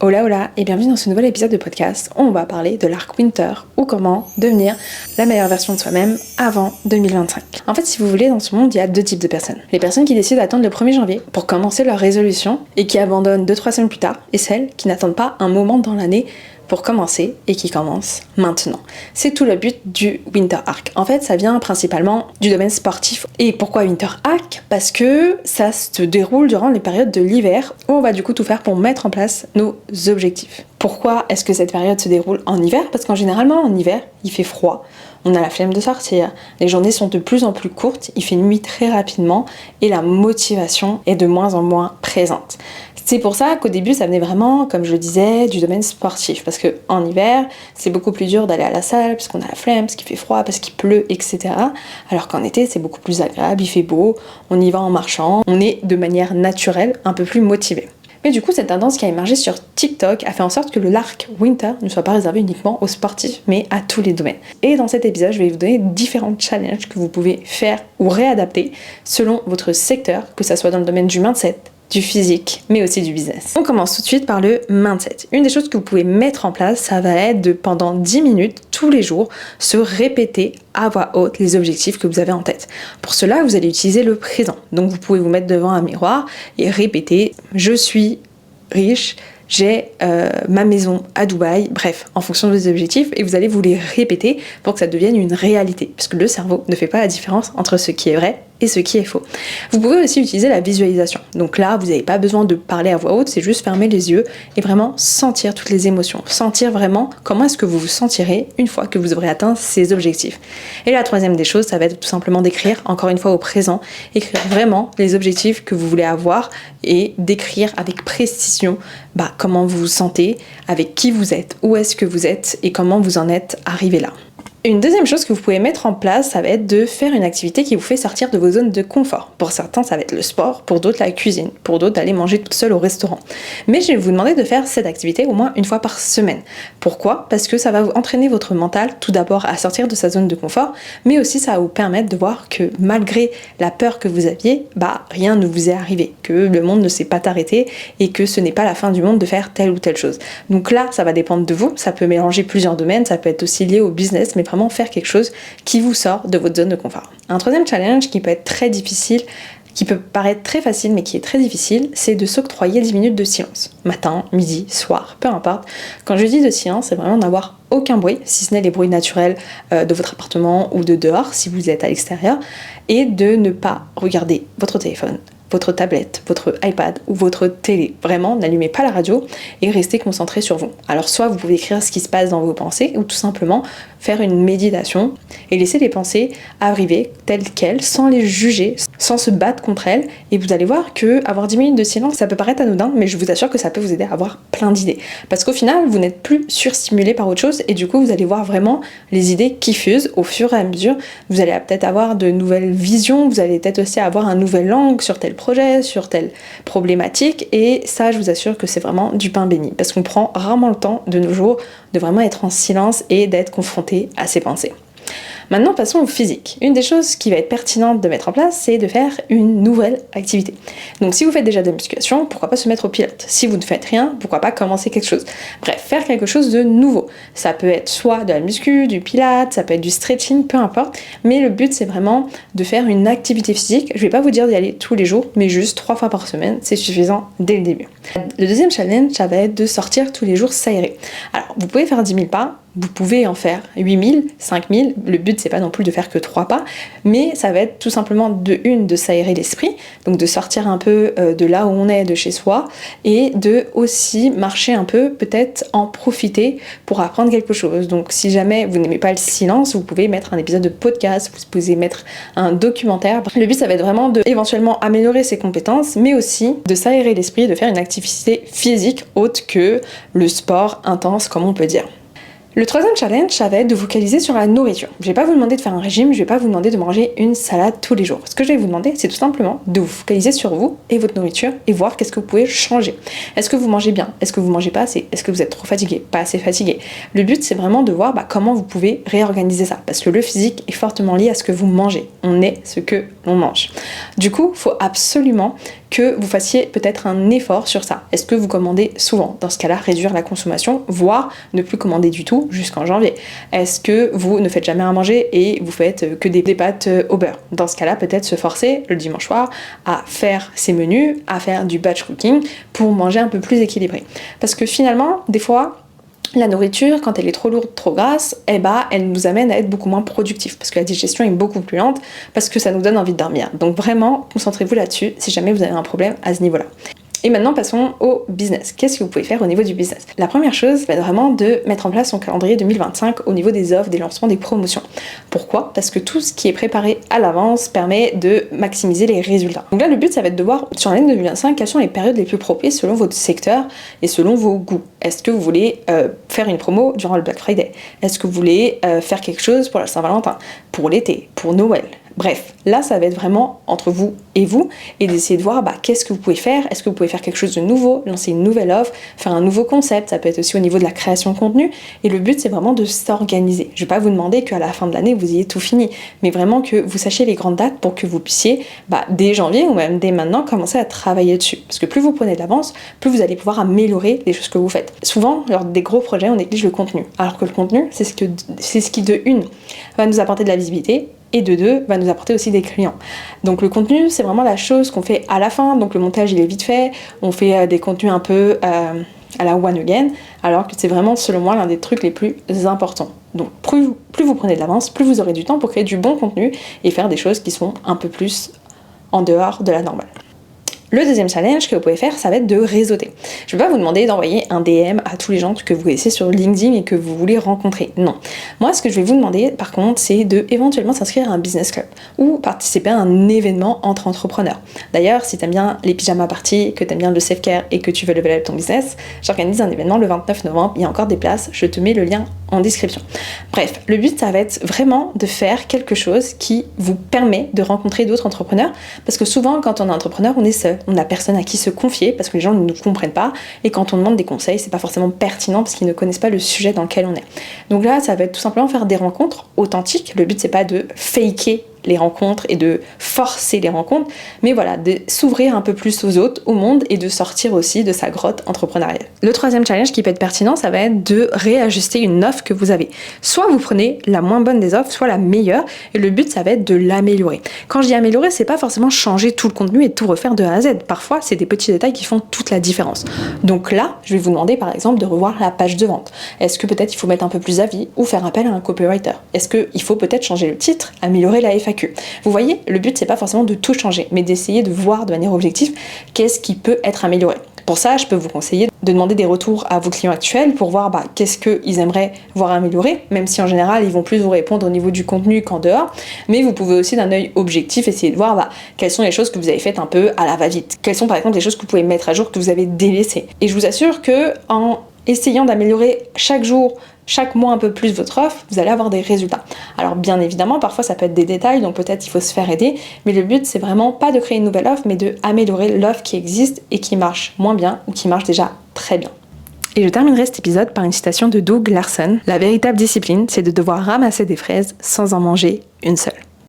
Hola hola et bienvenue dans ce nouvel épisode de podcast où on va parler de l'arc Winter ou comment devenir la meilleure version de soi-même avant 2025. En fait, si vous voulez, dans ce monde, il y a deux types de personnes. Les personnes qui décident d'attendre le 1er janvier pour commencer leur résolution et qui abandonnent 2-3 semaines plus tard, et celles qui n'attendent pas un moment dans l'année pour commencer et qui commencent maintenant. C'est tout le but du Winter Arc. En fait, ça vient principalement du domaine sportif. Et pourquoi Winter Arc ? Parce que ça se déroule durant les périodes de l'hiver où on va du coup tout faire pour mettre en place nos objectifs. Pourquoi est-ce que cette période se déroule en hiver ? Parce qu'en généralement, en hiver, il fait froid. On a la flemme de sortir, les journées sont de plus en plus courtes, il fait nuit très rapidement et la motivation est de moins en moins présente. C'est pour ça qu'au début, ça venait vraiment, comme je le disais, du domaine sportif. Parce qu'en hiver, c'est beaucoup plus dur d'aller à la salle, parce qu'on a la flemme, parce qu'il fait froid, parce qu'il pleut, etc. Alors qu'en été, c'est beaucoup plus agréable, il fait beau, on y va en marchant, on est de manière naturelle un peu plus motivé. Mais du coup, cette tendance qui a émergé sur TikTok a fait en sorte que l'arc Winter ne soit pas réservé uniquement aux sportifs, mais à tous les domaines. Et dans cet épisode, je vais vous donner différents challenges que vous pouvez faire ou réadapter selon votre secteur, que ça soit dans le domaine du mindset, du physique, mais aussi du business. On commence tout de suite par le mindset. Une des choses que vous pouvez mettre en place, ça va être de, pendant 10 minutes, tous les jours, se répéter à voix haute les objectifs que vous avez en tête. Pour cela, vous allez utiliser le présent. Donc vous pouvez vous mettre devant un miroir et répéter « Je suis riche », j'ai ma maison à Dubaï, bref, en fonction de vos objectifs, et vous allez vous les répéter pour que ça devienne une réalité, parce que le cerveau ne fait pas la différence entre ce qui est vrai et ce qui est faux. Vous pouvez aussi utiliser la visualisation. Donc là, vous n'avez pas besoin de parler à voix haute, c'est juste fermer les yeux et vraiment sentir toutes les émotions. Sentir vraiment comment est-ce que vous vous sentirez une fois que vous aurez atteint ces objectifs. Et la troisième des choses, ça va être tout simplement d'écrire, encore une fois au présent, écrire vraiment les objectifs que vous voulez avoir et d'écrire avec précision comment vous vous sentez, avec qui vous êtes, où est-ce que vous êtes et comment vous en êtes arrivé là. Une deuxième chose que vous pouvez mettre en place, ça va être de faire une activité qui vous fait sortir de vos zones de confort. Pour certains, ça va être le sport, pour d'autres la cuisine, pour d'autres d'aller manger toute seule au restaurant. Mais je vais vous demander de faire cette activité au moins une fois par semaine. Pourquoi ? Parce que ça va vous entraîner votre mental tout d'abord à sortir de sa zone de confort, mais aussi ça va vous permettre de voir que malgré la peur que vous aviez, rien ne vous est arrivé, que le monde ne s'est pas arrêté et que ce n'est pas la fin du monde de faire telle ou telle chose. Donc là, ça va dépendre de vous, ça peut mélanger plusieurs domaines, ça peut être aussi lié au business, mais vraiment faire quelque chose qui vous sort de votre zone de confort. Un troisième challenge qui peut être très difficile, qui peut paraître très facile mais qui est très difficile, c'est de s'octroyer 10 minutes de silence. Matin, midi, soir, peu importe. Quand je dis de silence, c'est vraiment d'avoir aucun bruit, si ce n'est les bruits naturels de votre appartement ou de dehors, si vous êtes à l'extérieur, et de ne pas regarder votre téléphone, votre tablette, votre iPad ou votre télé. Vraiment, n'allumez pas la radio et restez concentré sur vous. Alors soit vous pouvez écrire ce qui se passe dans vos pensées ou tout simplement faire une méditation et laisser les pensées arriver telles quelles, sans les juger, sans se battre contre elles. Et vous allez voir que avoir 10 minutes de silence, ça peut paraître anodin, mais je vous assure que ça peut vous aider à avoir plein d'idées. Parce qu'au final, vous n'êtes plus surstimulé par autre chose et du coup, vous allez voir vraiment les idées qui fusent au fur et à mesure. Vous allez peut-être avoir de nouvelles visions, vous allez peut-être aussi avoir un nouvel angle sur tel projet, sur telle problématique, et ça, je vous assure que c'est vraiment du pain béni, parce qu'on prend rarement le temps de nos jours de vraiment être en silence et d'être confronté à ses pensées. Maintenant, passons au physique. Une des choses qui va être pertinente de mettre en place, c'est de faire une nouvelle activité. Donc si vous faites déjà de la musculation, pourquoi pas se mettre au pilates ? Si vous ne faites rien, pourquoi pas commencer quelque chose ? Bref, faire quelque chose de nouveau. Ça peut être soit de la muscu, du pilates, ça peut être du stretching, peu importe. Mais le but, c'est vraiment de faire une activité physique. Je vais pas vous dire d'y aller tous les jours, mais juste 3 fois par semaine, c'est suffisant dès le début. Le deuxième challenge, ça va être de sortir tous les jours s'aérer. Alors, vous pouvez faire 10 000 pas, vous pouvez en faire 8000, 5000, le but c'est pas non plus de faire que 3 pas, mais ça va être tout simplement de s'aérer l'esprit, donc de sortir un peu de là où on est, de chez soi, et de aussi marcher un peu, peut-être en profiter pour apprendre quelque chose. Donc si jamais vous n'aimez pas le silence, vous pouvez mettre un épisode de podcast, vous pouvez mettre un documentaire. Le but ça va être vraiment de éventuellement améliorer ses compétences, mais aussi de s'aérer l'esprit, de faire une activité physique autre que le sport intense comme on peut dire. Le troisième challenge, ça va être de vous focaliser sur la nourriture. Je vais pas vous demander de faire un régime, je vais pas vous demander de manger une salade tous les jours. Ce que je vais vous demander, c'est tout simplement de vous focaliser sur vous et votre nourriture et voir qu'est-ce que vous pouvez changer. Est-ce que vous mangez bien? Est-ce que vous mangez pas assez? Est-ce que vous êtes trop fatigué? Pas assez fatigué? Le but, c'est vraiment de voir comment vous pouvez réorganiser ça. Parce que le physique est fortement lié à ce que vous mangez. On est ce que l'on mange. Du coup, il faut absolument que vous fassiez peut-être un effort sur ça. Est-ce que vous commandez souvent? Dans ce cas-là, réduire la consommation, voire ne plus commander du tout jusqu'en janvier. Est-ce que vous ne faites jamais à manger et vous faites que des pâtes au beurre? Dans ce cas-là, peut-être se forcer le dimanche soir à faire ces menus, à faire du batch cooking pour manger un peu plus équilibré. Parce que finalement, des fois, la nourriture, quand elle est trop lourde, trop grasse, elle nous amène à être beaucoup moins productif parce que la digestion est beaucoup plus lente, parce que ça nous donne envie de dormir. Donc vraiment, concentrez-vous là-dessus si jamais vous avez un problème à ce niveau-là. Et maintenant, passons au business. Qu'est-ce que vous pouvez faire au niveau du business? La première chose va être vraiment de mettre en place son calendrier 2025 au niveau des offres, des lancements, des promotions. Pourquoi? Parce que tout ce qui est préparé à l'avance permet de maximiser les résultats. Donc là, le but, ça va être de voir sur l'année 2025 quelles sont les périodes les plus propices selon votre secteur et selon vos goûts. Est-ce que vous voulez faire une promo durant le Black Friday? Est-ce que vous voulez faire quelque chose pour la Saint-Valentin, pour l'été, pour Noël? Bref, là, ça va être vraiment entre vous et d'essayer de voir qu'est-ce que vous pouvez faire. Est-ce que vous pouvez faire quelque chose de nouveau, lancer une nouvelle offre, faire un nouveau concept? Ça peut être aussi au niveau de la création de contenu. Et le but, c'est vraiment de s'organiser. Je ne vais pas vous demander qu'à la fin de l'année, vous ayez tout fini, mais vraiment que vous sachiez les grandes dates pour que vous puissiez, dès janvier ou même dès maintenant, commencer à travailler dessus. Parce que plus vous prenez de l'avance, plus vous allez pouvoir améliorer les choses que vous faites. Souvent, lors des gros projets, on néglige le contenu. Alors que le contenu, c'est ce qui, de une, va nous apporter de la visibilité, et de deux, va nous apporter aussi des clients. Donc le contenu, c'est vraiment la chose qu'on fait à la fin, donc le montage il est vite fait, on fait des contenus un peu à la one again, alors que c'est vraiment selon moi l'un des trucs les plus importants. Donc plus vous prenez de l'avance, plus vous aurez du temps pour créer du bon contenu et faire des choses qui sont un peu plus en dehors de la normale. Le deuxième challenge que vous pouvez faire, ça va être de réseauter. Je ne vais pas vous demander d'envoyer un DM à tous les gens que vous connaissez sur LinkedIn et que vous voulez rencontrer. Non. Moi, ce que je vais vous demander, par contre, c'est de éventuellement s'inscrire à un business club ou participer à un événement entre entrepreneurs. D'ailleurs, si tu aimes bien les pyjama parties, que tu aimes bien le self-care et que tu veux level up ton business, j'organise un événement le 29 novembre. Il y a encore des places. Je te mets le lien en description. Bref, le but, ça va être vraiment de faire quelque chose qui vous permet de rencontrer d'autres entrepreneurs parce que souvent, quand on est entrepreneur, on est seul. On n'a personne à qui se confier parce que les gens ne nous comprennent pas et quand on demande des conseils, c'est pas forcément pertinent parce qu'ils ne connaissent pas le sujet dans lequel on est. Donc là, ça va être tout simplement faire des rencontres authentiques. Le but, c'est pas de faker les rencontres et de forcer les rencontres, mais voilà, de s'ouvrir un peu plus aux autres, au monde et de sortir aussi de sa grotte entrepreneuriale. Le troisième challenge qui peut être pertinent, ça va être de réajuster une offre que vous avez. Soit vous prenez la moins bonne des offres, soit la meilleure, et le but, ça va être de l'améliorer. Quand je dis améliorer, c'est pas forcément changer tout le contenu et tout refaire de A à Z. Parfois, c'est des petits détails qui font toute la différence. Donc là, je vais vous demander par exemple de revoir la page de vente. Est-ce que peut-être il faut mettre un peu plus d'avis ou faire appel à un copywriter? Est-ce qu'il faut peut-être changer le titre, améliorer la FAQ? Vous voyez, le but c'est pas forcément de tout changer, mais d'essayer de voir de manière objective qu'est-ce qui peut être amélioré. Pour ça, je peux vous conseiller de demander des retours à vos clients actuels pour voir qu'est-ce qu'ils aimeraient voir améliorer, même si en général ils vont plus vous répondre au niveau du contenu qu'en dehors, mais vous pouvez aussi d'un œil objectif essayer de voir quelles sont les choses que vous avez faites un peu à la va-vite, quelles sont par exemple les choses que vous pouvez mettre à jour que vous avez délaissées. Et je vous assure que en essayant d'améliorer chaque jour, chaque mois un peu plus votre offre, vous allez avoir des résultats. Alors bien évidemment, parfois ça peut être des détails, donc peut-être il faut se faire aider, mais le but c'est vraiment pas de créer une nouvelle offre, mais de améliorer l'offre qui existe et qui marche moins bien ou qui marche déjà très bien. Et je terminerai cet épisode par une citation de Doug Larson. La véritable discipline, c'est de devoir ramasser des fraises sans en manger une seule.